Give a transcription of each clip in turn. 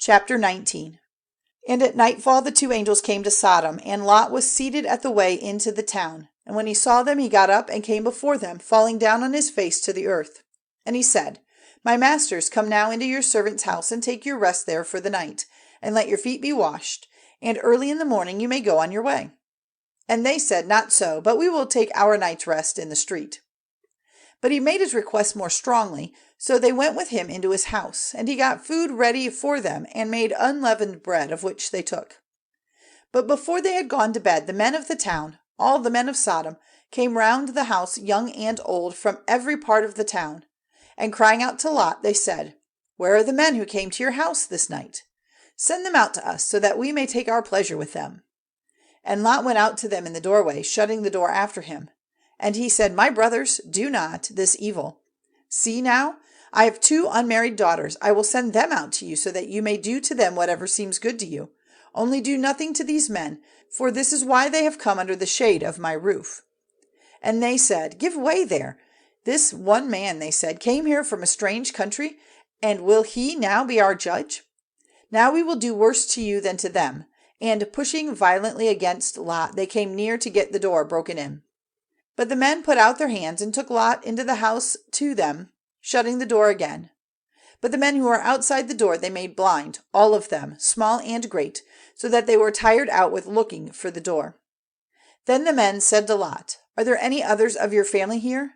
Chapter 19. And at nightfall the two angels came to Sodom, and Lot was seated at the way into the town. And when he saw them, he got up and came before them, falling down on his face to the earth. And he said, My masters, come now into your servant's house, and take your rest there for the night, and let your feet be washed, and early in the morning you may go on your way. And they said, Not so, but we will take our night's rest in the street. But he made his request more strongly, so they went with him into his house, and he got food ready for them, and made unleavened bread, of which they took. But before they had gone to bed, the men of the town, all the men of Sodom, came round the house, young and old, from every part of the town. And crying out to Lot, they said, Where are the men who came to your house this night? Send them out to us, so that we may take our pleasure with them. And Lot went out to them in the doorway, shutting the door after him. And he said, My brothers, do not this evil. See now, I have 2 unmarried daughters. I will send them out to you, so that you may do to them whatever seems good to you. Only do nothing to these men, for this is why they have come under the shade of my roof. And they said, Give way there. This one man, they said, came here from a strange country, and will he now be our judge? Now we will do worse to you than to them. And pushing violently against Lot, they came near to get the door broken in. But the men put out their hands and took Lot into the house to them, shutting the door again. But the men who were outside the door they made blind, all of them, small and great, so that they were tired out with looking for the door. Then the men said to Lot, Are there any others of your family here?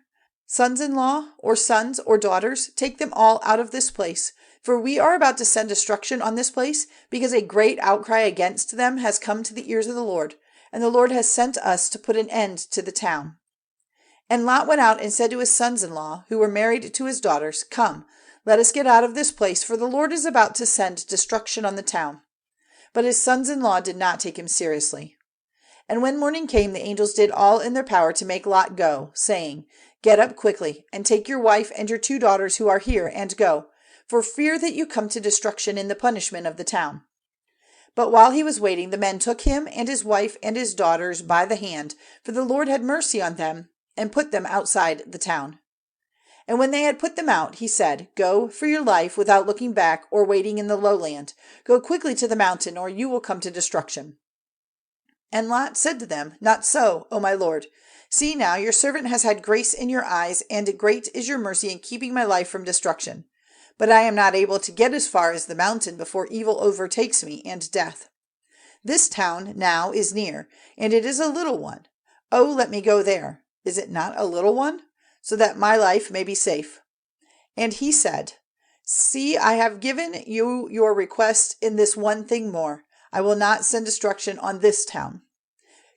Sons-in-law, or sons, or daughters? Take them all out of this place, for we are about to send destruction on this place, because a great outcry against them has come to the ears of the Lord, and the Lord has sent us to put an end to the town. And Lot went out and said to his sons-in-law, who were married to his daughters, Come, let us get out of this place, for the Lord is about to send destruction on the town. But his sons-in-law did not take him seriously. And when morning came, the angels did all in their power to make Lot go, saying, Get up quickly, and take your wife and your 2 daughters who are here, and go, for fear that you come to destruction in the punishment of the town. But while he was waiting, the men took him and his wife and his daughters by the hand, for the Lord had mercy on them, and put them outside the town. And when they had put them out, he said, Go for your life without looking back or waiting in the lowland. Go quickly to the mountain, or you will come to destruction. And Lot said to them, Not so, O my lord. See now, your servant has had grace in your eyes, and great is your mercy in keeping my life from destruction. But I am not able to get as far as the mountain before evil overtakes me and death. This town now is near, and it is a little one. Oh, let me go there. Is it not a little one? So that my life may be safe. And he said, See, I have given you your request in this one thing more. I will not send destruction on this town.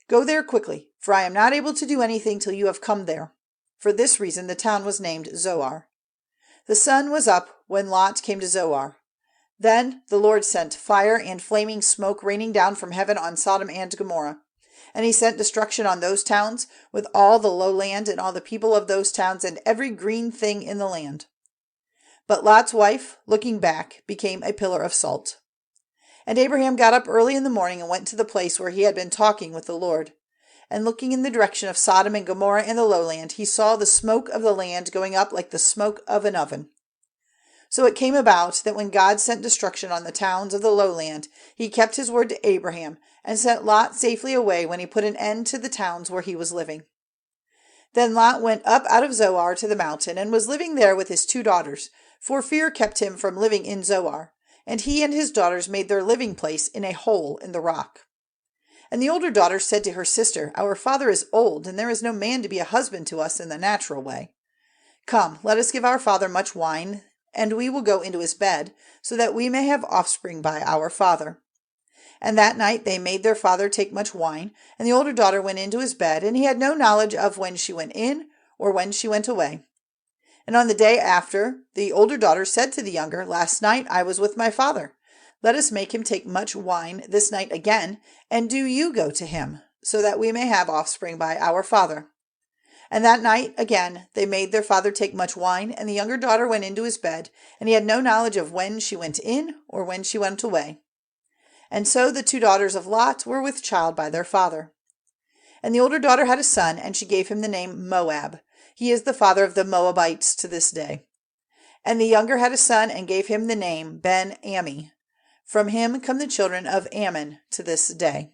Go there quickly, for I am not able to do anything till you have come there. For this reason the town was named Zoar. The sun was up when Lot came to Zoar. Then the Lord sent fire and flaming smoke raining down from heaven on Sodom and Gomorrah. And he sent destruction on those towns, with all the lowland and all the people of those towns and every green thing in the land. But Lot's wife, looking back, became a pillar of salt. And Abraham got up early in the morning and went to the place where he had been talking with the Lord. And looking in the direction of Sodom and Gomorrah and the lowland, he saw the smoke of the land going up like the smoke of an oven. So it came about that when God sent destruction on the towns of the lowland, he kept his word to Abraham, and sent Lot safely away when he put an end to the towns where he was living. Then Lot went up out of Zoar to the mountain, and was living there with his 2 daughters, for fear kept him from living in Zoar, and he and his daughters made their living place in a hole in the rock. And the older daughter said to her sister, Our father is old, and there is no man to be a husband to us in the natural way. Come, let us give our father much wine, and we will go into his bed, so that we may have offspring by our father. And that night they made their father take much wine, and the older daughter went into his bed, and he had no knowledge of when she went in or when she went away. And on the day after, the older daughter said to the younger, Last night I was with my father. Let us make him take much wine this night again, and do you go to him, so that we may have offspring by our father. And that night again they made their father take much wine, and the younger daughter went into his bed, and he had no knowledge of when she went in or when she went away. And so the 2 daughters of Lot were with child by their father. And the older daughter had a son, and she gave him the name Moab. He is the father of the Moabites to this day. And the younger had a son, and gave him the name Ben-Ammi. From him come the children of Ammon to this day.